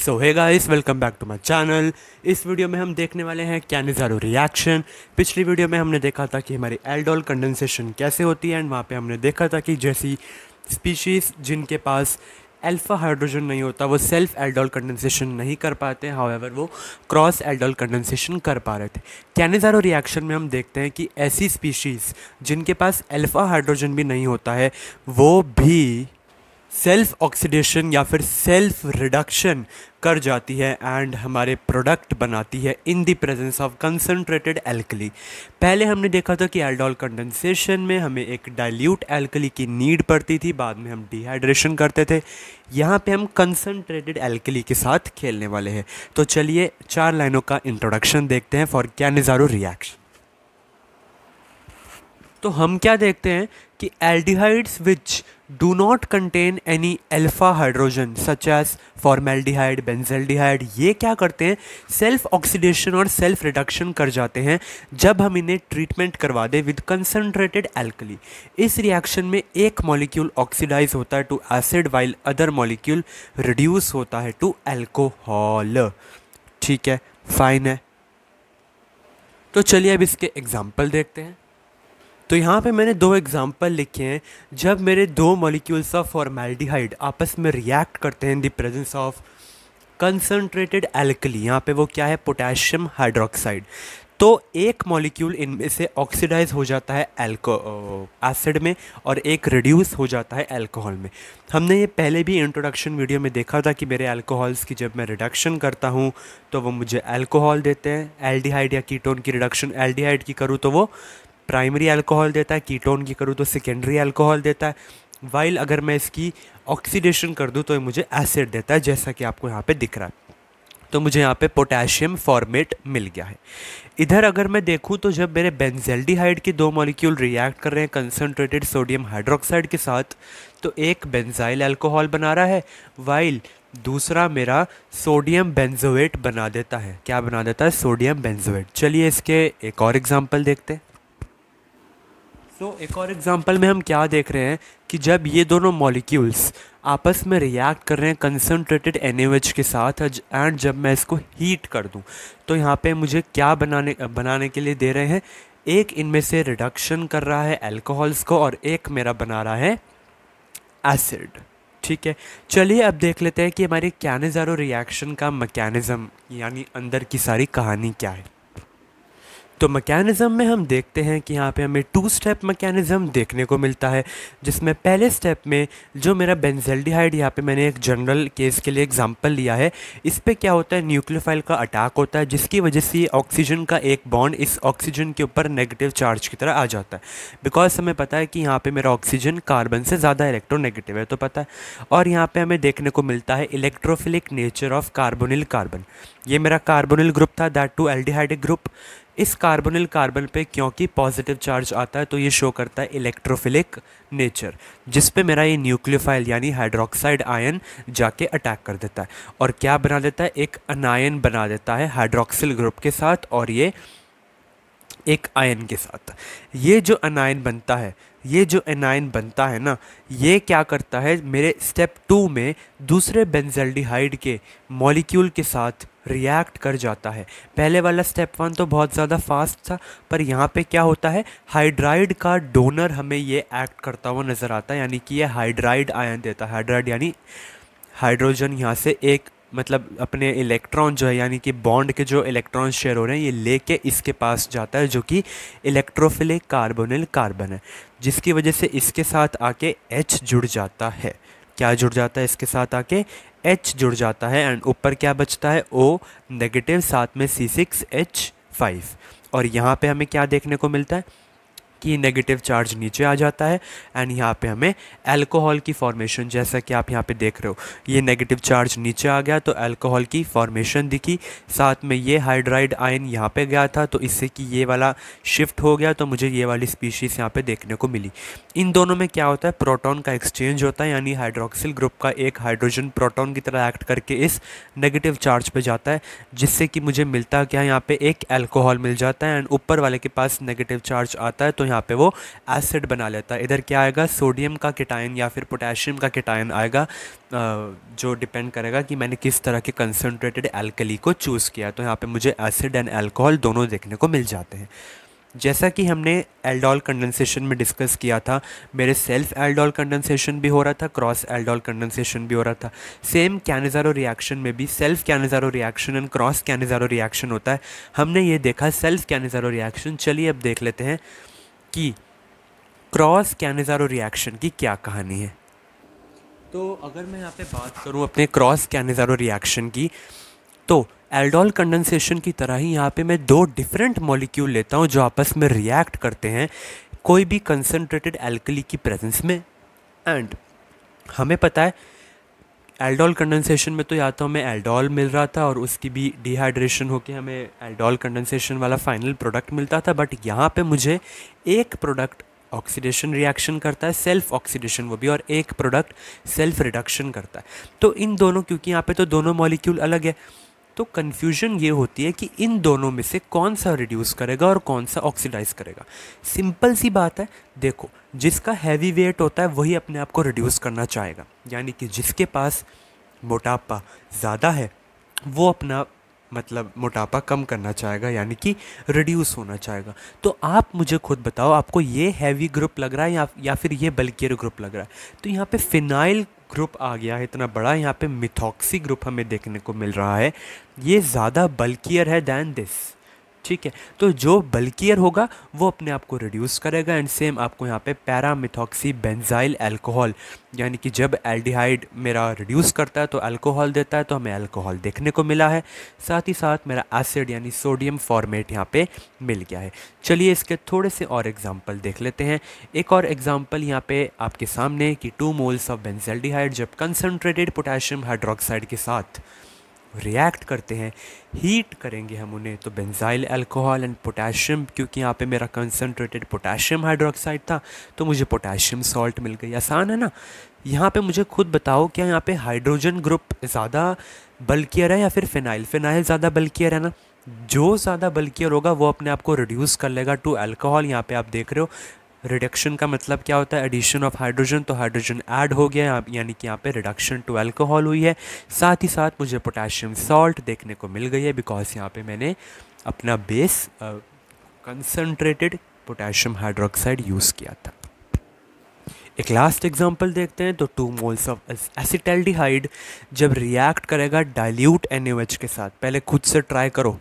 So hey guys, welcome back to my channel. इस video में हम देखने वाले हैं कैनिज़ारो रिएक्शन। पिछली वीडियो में हमने देखा था कि हमारी एल्डोल कंडेंसेशन कैसे होती है एंड वहाँ पे हमने देखा था कि जैसी स्पीशीज़ जिनके पास अल्फ़ा हाइड्रोजन नहीं होता वो सेल्फ एल्डोल कंडेंसेशन नहीं कर पाते, हाउएवर वो क्रॉस एल्डोल कंडेंसेशन कर पा रहे थे। कैनिज़ारो रिएक्शन में हम देखते हैं कि ऐसी स्पीशीज़ जिनके पास अल्फ़ा हाइड्रोजन भी नहीं होता है वो भी सेल्फ ऑक्सीडेशन या फिर सेल्फ रिडक्शन कर जाती है एंड हमारे प्रोडक्ट बनाती है in the presence of concentrated alkali. पहले हमने देखा था कि एल्डोल कंडेंसेशन में हमें एक डाइल्यूट एल्कली की नीड पड़ती थी, बाद में हम डिहाइड्रेशन करते थे। यहाँ पे हम कंसनट्रेटेड एल्कली के साथ खेलने वाले हैं। तो चलिए 4 लाइनों का इंट्रोडक्शन देखते हैं फॉर कैनिज़ारो रिएक्शन। तो हम क्या देखते हैं कि aldehydes which do not contain any alpha hydrogen such as formaldehyde, benzaldehyde, ये क्या करते हैं, सेल्फ ऑक्सीडेशन और सेल्फ रिडक्शन कर जाते हैं जब हम इन्हें ट्रीटमेंट करवा दें विद कंसनट्रेटेड एल्कली। इस रिएक्शन में एक मॉलिक्यूल ऑक्सीडाइज होता है to acid while other molecule reduce होता है टू अल्कोहल। ठीक है, फाइन है। तो चलिए अब इसके एग्जाम्पल देखते हैं। तो यहाँ पे मैंने 2 एग्जाम्पल लिखे हैं जब मेरे 2 मॉलिक्यूल्स ऑफ फॉर्मेल्डिहाइड आपस में रिएक्ट करते हैं in the presence of concentrated alkali. यहाँ पे वो क्या है, पोटेशियम हाइड्रोक्साइड। तो एक मॉलिक्यूल इनमें से ऑक्सीडाइज हो जाता है एसिड में और एक रिड्यूस हो जाता है अल्कोहल में। हमने ये पहले भी इंट्रोडक्शन वीडियो में देखा था कि मेरे अल्कोहल्स की जब मैं रिडक्शन करता हूँ तो वो मुझे अल्कोहल देते हैं। एल्डिहाइड या कीटोन की रिडक्शन एल्डिहाइड की करूँ तो वो प्राइमरी अल्कोहल देता है, कीटोन की करूँ तो सेकेंडरी अल्कोहल देता है। वाइल अगर मैं इसकी ऑक्सीडेशन कर दूँ तो ये मुझे एसिड देता है, जैसा कि आपको यहाँ पे दिख रहा है। तो मुझे यहाँ पे पोटेशियम फॉर्मेट मिल गया है। इधर अगर मैं देखूँ तो जब मेरे बेंजल्डिहाइड के 2 मॉलिक्यूल रिएक्ट कर रहे हैं कंसनट्रेटेड सोडियम हाइड्रोक्साइड के साथ, तो एक बेंजाइल अल्कोहल बना रहा है वाइल दूसरा मेरा सोडियम बेंजोएट बना देता है। क्या बना देता है, सोडियम बेंजोएट। चलिए इसके एक और एग्जाम्पल देखते हैं। एक और एग्जांपल में हम क्या देख रहे हैं कि जब ये दोनों मॉलिक्यूल्स आपस में रिएक्ट कर रहे हैं कंसनट्रेटेड NaOH के साथ एंड जब मैं इसको हीट कर दूं तो यहाँ पे मुझे क्या बनाने के लिए दे रहे हैं, एक इनमें से रिडक्शन कर रहा है अल्कोहल्स को और एक मेरा बना रहा है एसिड। ठीक है, चलिए अब देख लेते हैं कि हमारी कैनिज़ारो रिएक्शन का मैकेनिज़्म यानी अंदर की सारी कहानी क्या है। तो मैकेनिज़्म में हम देखते हैं कि यहाँ पे हमें 2 स्टेप मैकेनिज़्म देखने को मिलता है, जिसमें पहले स्टेप में जो मेरा बेंजल्डिहाइड, यहाँ पे मैंने एक जनरल केस के लिए एग्जांपल लिया है, इस पे क्या होता है, न्यूक्लियोफाइल का अटैक होता है जिसकी वजह से ऑक्सीजन का एक बॉन्ड इस ऑक्सीजन के ऊपर नेगेटिव चार्ज की तरह आ जाता है। बिकॉज हमें पता है कि यहाँ पर मेरा ऑक्सीजन कार्बन से ज़्यादा इलेक्ट्रोनेगेटिव है, तो पता है। और यहाँ पर हमें देखने को मिलता है electrophilic nature of carbonyl carbon. ये मेरा कार्बोनिल ग्रुप था, दैट टू एल्डिहाइडिक ग्रुप। इस कार्बोनिल कार्बन पे क्योंकि पॉजिटिव चार्ज आता है तो ये शो करता है इलेक्ट्रोफिलिक नेचर, जिस पे मेरा ये न्यूक्लियोफाइल यानी हाइड्रोक्साइड आयन जाके अटैक कर देता है और क्या बना देता है, एक अनायन बना देता है हाइड्रोक्सिल ग्रुप के साथ और ये एक आयन के साथ। ये जो अनायन बनता है ना, ये क्या करता है, मेरे स्टेप 2 में दूसरे बेंजल्डिहाइड के मॉलिक्यूल के साथ रिएक्ट कर जाता है। पहले वाला स्टेप 1 तो बहुत ज़्यादा फास्ट था, पर यहाँ पे क्या होता है, हाइड्राइड का डोनर हमें ये एक्ट करता हुआ नज़र आता है, यानी कि ये हाइड्राइड आयन देता है। हाइड्राइड यानी हाइड्रोजन यहाँ से एक मतलब अपने इलेक्ट्रॉन जो है यानी कि बॉन्ड के जो इलेक्ट्रॉन शेयर हो रहे हैं ये लेके इसके पास जाता है, जो कि इलेक्ट्रोफिलिक कार्बोनिल कार्बन है, जिसकी वजह से इसके साथ आके H जुड़ जाता है। क्या जुड़ जाता है, इसके साथ आके H जुड़ जाता है एंड ऊपर क्या बचता है, O नेगेटिव, साथ में C6H5। और यहाँ पे हमें क्या देखने को मिलता है कि नेगेटिव चार्ज नीचे आ जाता है एंड यहाँ पे हमें अल्कोहल की फॉर्मेशन, जैसा कि आप यहाँ पे देख रहे हो, ये नेगेटिव चार्ज नीचे आ गया तो अल्कोहल की फॉर्मेशन दिखी। साथ में ये हाइड्राइड आयन यहाँ पे गया था तो इससे कि ये वाला शिफ्ट हो गया तो मुझे ये वाली स्पीशीज़ यहाँ पे देखने को मिली। इन दोनों में क्या होता है, प्रोटॉन का एक्सचेंज होता है, यानी हाइड्रोक्सिल ग्रुप का एक हाइड्रोजन प्रोटॉन की तरह एक्ट करके इस नेगेटिव चार्ज पे जाता है, जिससे कि मुझे मिलता है क्या, यहाँ पे एक अल्कोहल मिल जाता है एंड ऊपर वाले के पास नेगेटिव चार्ज आता है तो तो यहाँ पे वो एसिड बना लेता है। इधर क्या आएगा, सोडियम का केटायन या फिर पोटेशियम का केटायन आएगा, जो डिपेंड करेगा कि मैंने किस तरह के कंसनट्रेटेड एल्कली को चूज़ किया। तो यहाँ पे मुझे एसिड एंड अल्कोहल दोनों देखने को मिल जाते हैं। जैसा कि हमने एल्डोल कंडेंसेशन में डिस्कस किया था, मेरे सेल्फ एल्डोल कंडेंसेशन भी हो रहा था, क्रॉस एल्डोल कंडेंसेशन भी हो रहा था। सेम कैनिज़ारो रिएक्शन में भी self Cannizzaro reaction and cross Cannizzaro reaction होता है। हमने ये देखा सेल्फ कैनिज़ारो रिएक्शन। चलिए अब देख लेते हैं कि क्रॉस कैनिज़ारो रिएक्शन की क्या कहानी है। तो अगर मैं यहाँ पे बात करूँ अपने क्रॉस कैनिज़ारो रिएक्शन की, तो एल्डोल कंडेंसेशन की तरह ही यहाँ पे मैं दो डिफरेंट मॉलिक्यूल लेता हूँ जो आपस में रिएक्ट करते हैं कोई भी कंसनट्रेटेड एल्कली की प्रेजेंस में। एंड हमें पता है एल्डोल कंडेंसेशन में तो या तो हमें एल्डोल मिल रहा था और उसकी भी डिहाइड्रेशन होकर हमें एल्डोल कंडेंसेशन वाला फाइनल प्रोडक्ट मिलता था, बट यहाँ पे मुझे एक प्रोडक्ट ऑक्सीडेशन रिएक्शन करता है, सेल्फ ऑक्सीडेशन वो भी, और एक प्रोडक्ट सेल्फ रिडक्शन करता है। तो इन दोनों, क्योंकि यहाँ पे तो दोनों मॉलिक्यूल अलग है, तो कन्फ्यूजन ये होती है कि इन दोनों में से कौन सा रिड्यूस करेगा और कौन सा ऑक्सीडाइज करेगा। सिंपल सी बात है, देखो जिसका हैवी वेट होता है वही अपने आप को रिड्यूस करना चाहेगा, यानी कि जिसके पास मोटापा ज़्यादा है वो अपना मतलब मोटापा कम करना चाहेगा, यानी कि रिड्यूस होना चाहेगा। तो आप मुझे खुद बताओ, आपको ये हैवी ग्रुप लग रहा है या फिर ये बल्कियर ग्रुप लग रहा है। तो यहाँ पे फिनाइल ग्रुप आ गया है इतना बड़ा, यहाँ पे मिथॉक्सी ग्रुप हमें देखने को मिल रहा है, ये ज़्यादा बल्कियर है दैन दिस। ठीक है, तो जो बल्कियर होगा वो अपने आप को रिड्यूस करेगा। एंड सेम आपको यहाँ पे पैरा मिथॉक्सी बेंजाइल अल्कोहल, यानी कि जब एल्डिहाइड मेरा रिड्यूस करता है तो अल्कोहल देता है, तो हमें अल्कोहल देखने को मिला है। साथ ही साथ मेरा एसिड यानी सोडियम फॉर्मेट यहाँ पे मिल गया है। चलिए इसके थोड़े से और एग्जाम्पल देख लेते हैं। एक और एग्जाम्पल यहाँ पे आपके सामने कि 2 मोल्स ऑफ बेंजल्डिहाइड जब कंसनट्रेटेड पोटेशियम हाइड्रोक्साइड के साथ रिएक्ट करते हैं, हीट करेंगे हम उन्हें, तो बेंजाइल अल्कोहल एंड पोटेशियम, क्योंकि यहाँ पे मेरा कंसनट्रेटेड पोटेशियम हाइड्रोक्साइड था तो मुझे पोटेशियम सॉल्ट मिल गई। आसान है ना। यहाँ पे मुझे खुद बताओ, क्या यहाँ पे हाइड्रोजन ग्रुप ज़्यादा बल्कियर है या फिर फिनाइल? फिनाइल ज़्यादा बल्कियर है ना। जो ज़्यादा बल्कियर होगा वो अपने आप को रिड्यूस कर लेगा टू अल्कोहल। यहाँ पे आप देख रहे हो रिडक्शन का मतलब क्या होता है, एडिशन ऑफ हाइड्रोजन, तो हाइड्रोजन ऐड हो गया, यानी कि यहाँ पे रिडक्शन टू अल्कोहल हुई है। साथ ही साथ मुझे पोटेशियम सॉल्ट देखने को मिल गई है, बिकॉज यहाँ पे मैंने अपना base concentrated potassium hydroxide use किया था। एक लास्ट एग्जांपल देखते हैं। तो 2 मोल्स ऑफ एसिटल्डिहाइड जब रिएक्ट करेगा डाइल्यूट NaOH के साथ, पहले खुद से ट्राई करो,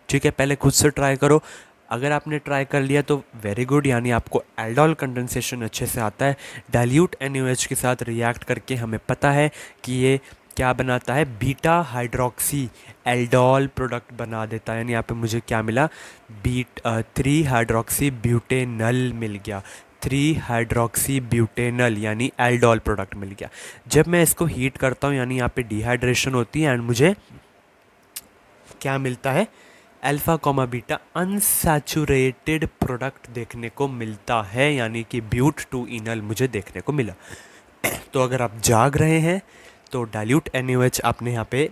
ठीक है, पहले खुद से ट्राई करो। अगर आपने ट्राई कर लिया तो वेरी गुड, यानी आपको एल्डोल कंडेंसेशन अच्छे से आता है। डाइल्यूट NaOH के साथ रिएक्ट करके हमें पता है कि ये क्या बनाता है, बीटा हाइड्रोक्सी एल्डोल प्रोडक्ट बना देता है। यानी यहाँ पे मुझे क्या मिला, 3 हाइड्रोक्सी ब्यूटेनल मिल गया, 3 हाइड्रोक्सी ब्यूटेनल यानी एल्डोल प्रोडक्ट मिल गया। जब मैं इसको हीट करता हूँ यानी यहाँ पे डिहाइड्रेशन होती है एंड मुझे क्या मिलता है, alpha comma beta unsaturated product देखने को मिलता है, यानी कि ब्यूट टू इनल मुझे देखने को मिला। तो अगर आप जाग रहे हैं तो डाइल्यूट NaOH आपने यहाँ पे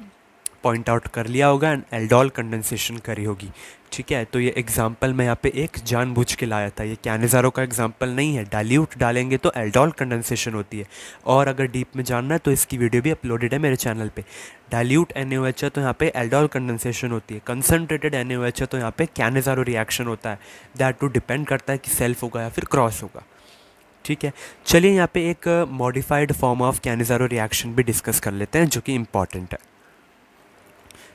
पॉइंट आउट कर लिया होगा एंड एल्डोल कंडेंसेशन करी होगी। ठीक है, तो ये एग्जाम्पल मैं यहाँ पे एक जानबूझ के लाया था, ये कैनिज़ारो का एग्जाम्पल नहीं है। डाइल्यूट डालेंगे तो एल्डोल कंडेंसेशन होती है। और अगर डीप में जानना है तो इसकी वीडियो भी अपलोडेड है मेरे चैनल पे। डाइल्यूट NaOH है तो यहाँ पे एल्डोल कंडेंसेशन होती है, कंसनट्रेटेड NaOH है तो यहाँ पे कैनिज़ारो रिएक्शन होता है। दैट टू डिपेंड करता है कि सेल्फ होगा या फिर क्रॉस होगा। ठीक है, चलिए यहाँ पे एक modified form of Cannizzaro reaction भी डिस्कस कर लेते हैं जो कि इम्पॉर्टेंट है।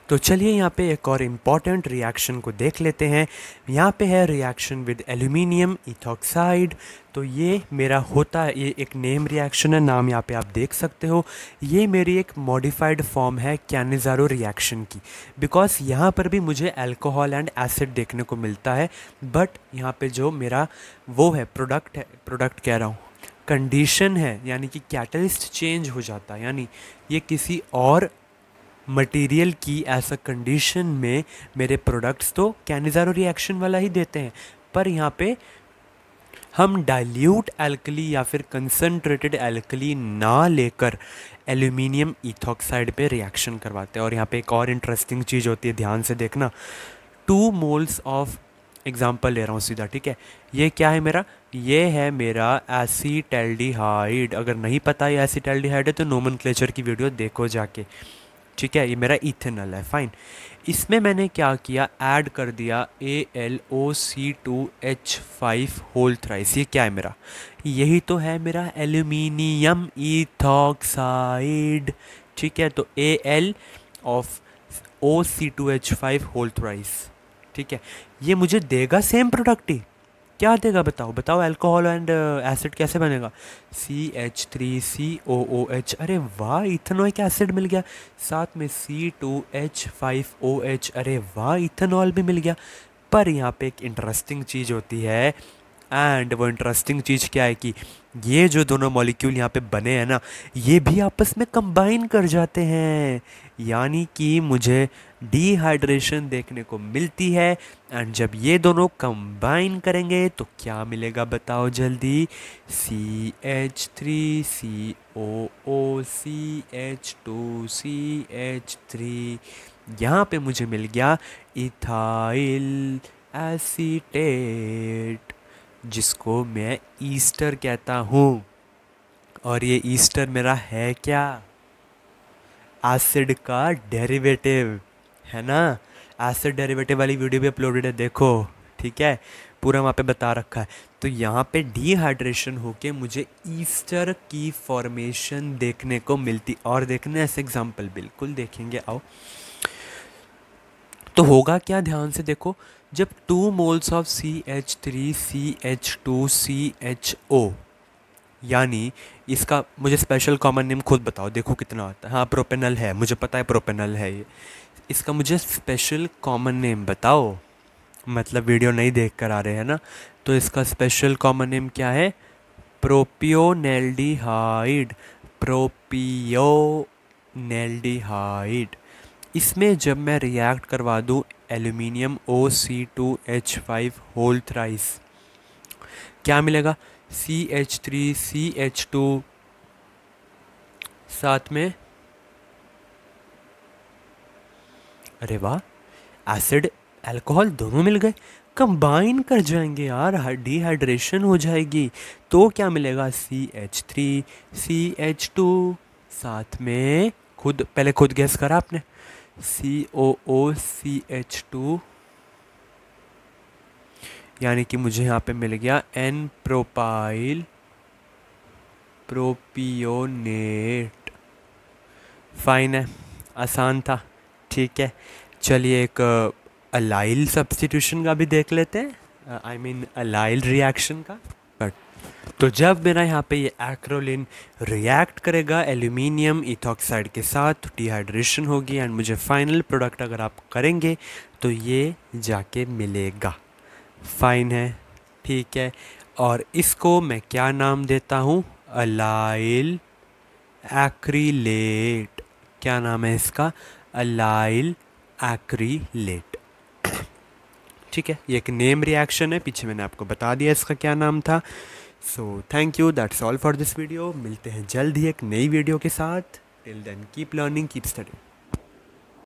तो चलिए यहाँ पे एक और इम्पॉर्टेंट रिएक्शन को देख लेते हैं। यहाँ पे है रिएक्शन विद एल्यूमिनियम इथॉक्साइड। तो ये मेरा होता है, ये एक नेम रिएक्शन है, नाम यहाँ पे आप देख सकते हो। ये मेरी एक मॉडिफाइड फॉर्म है कैनिज़ारो रिएक्शन की, बिकॉज यहाँ पर भी मुझे अल्कोहल एंड एसिड देखने को मिलता है, बट यहाँ पे जो मेरा वो है प्रोडक्ट है, प्रोडक्ट कह रहा हूँ, कंडीशन है, यानी कि कैटलिस्ट चेंज हो जाता है, यानी ये किसी और मटेरियल की ऐसा कंडीशन में मेरे प्रोडक्ट्स तो कैनिज़ारो रिएक्शन वाला ही देते हैं, पर यहाँ पे हम डाइल्यूट एल्कली या फिर कंसनट्रेटेड एल्कली ना लेकर एल्यूमिनियम इथॉक्साइड पे रिएक्शन करवाते हैं। और यहाँ पे एक और इंटरेस्टिंग चीज़ होती है, ध्यान से देखना। 2 मोल्स ऑफ एग्जाम्पल ले रहा हूँ सीधा, ठीक है। ये क्या है मेरा, ये है मेरा एसीटैल्डिहाइड। अगर नहीं पता ये एसीटैल्डिहाइड है तो नोमेनक्लेचर की वीडियो देखो जाके, ठीक है। ये मेरा इथेनॉल है, फाइन। इसमें मैंने क्या किया, ऐड कर दिया AlOC2H5 होल थ्राइस। ये क्या है मेरा, यही तो है मेरा एल्यूमिनियम इथॉक्साइड, ठीक है। तो Al of OC2H5 whole thrice, ठीक है। ये मुझे देगा सेम प्रोडक्ट ही, क्या देगा बताओ बताओ, अल्कोहल एंड एसिड कैसे बनेगा, CH3COOH। अरे वाह, इथेनोइक एसिड मिल गया, साथ में C2H5OH। अरे वाह, इथेनॉल भी मिल गया। पर यहाँ पे एक इंटरेस्टिंग चीज़ होती है, एंड वो इंटरेस्टिंग चीज़ क्या है कि ये जो दोनों मॉलिक्यूल यहाँ पे बने हैं ना, ये भी आपस में कंबाइन कर जाते हैं, यानी कि मुझे डिहाइड्रेशन देखने को मिलती है। एंड जब ये दोनों कंबाइन करेंगे तो क्या मिलेगा बताओ जल्दी, CH3COO CH2CH3, यहाँ पे मुझे मिल गया इथाइल एसीटेट, जिसको मैं ईस्टर कहता हूँ। और ये ईस्टर मेरा है क्या, एसिड का डेरिवेटिव, है ना। एसिड डेरिवेटिव वाली वीडियो भी अपलोडेड है, देखो, ठीक है, पूरा वहाँ पे बता रखा है। तो यहाँ पे डिहाइड्रेशन होके मुझे ईस्टर की फॉर्मेशन देखने को मिलती। और देखने ऐसे एग्जांपल बिल्कुल देखेंगे, आओ। तो होगा क्या, ध्यान से देखो, जब 2 मोल्स ऑफ CH3CH2CHO, यानी इसका मुझे स्पेशल कॉमन नेम खुद बताओ, देखो कितना आता है। हाँ, प्रोपेनल है, मुझे पता है प्रोपेनल है ये। इसका मुझे स्पेशल कॉमन नेम बताओ, मतलब वीडियो नहीं देख कर आ रहे हैं ना, तो इसका स्पेशल कॉमन नेम क्या है, प्रोपियोनेल्डिहाइड, प्रोपियोनेल्डिहाइड। इसमें जब मैं रिएक्ट करवा दूँ एल्यूमिनियम OC2H5 होल थ्राइस, क्या मिलेगा, CH3CH2, साथ में, अरे वाह, एसिड अल्कोहल दोनों मिल गए, कंबाइन कर जाएंगे यार, डिहाइड्रेशन हो जाएगी। तो क्या मिलेगा, CH3CH2, साथ में खुद, पहले खुद गैस करा आपने, COOCH2, यानी कि मुझे यहाँ पे मिल गया N प्रोपाइल प्रोपियोनेट। फाइन है, आसान था, ठीक है। चलिए एक अलाइल सब्स्टिट्यूशन का भी देख लेते हैं, आई मीन अलाइल रिएक्शन का। बट तो जब मेरा यहाँ पे ये एक्रोलिन रिएक्ट करेगा एल्यूमिनियम इथॉक्साइड के साथ, तो डिहाइड्रेशन होगी, एंड मुझे फाइनल प्रोडक्ट अगर आप करेंगे तो ये जाके मिलेगा। फाइन है, ठीक है। और इसको मैं क्या नाम देता हूँ, अलाइल एक्रिलेट। क्या नाम है इसका, अलाइल एक्रिलेट, ठीक है। ये एक नेम रिएक्शन है, पीछे मैंने आपको बता दिया इसका क्या नाम था। So thank you, that's all for this video. मिलते हैं जल्द ही एक नई वीडियो के साथ। Till then keep learning, keep studying.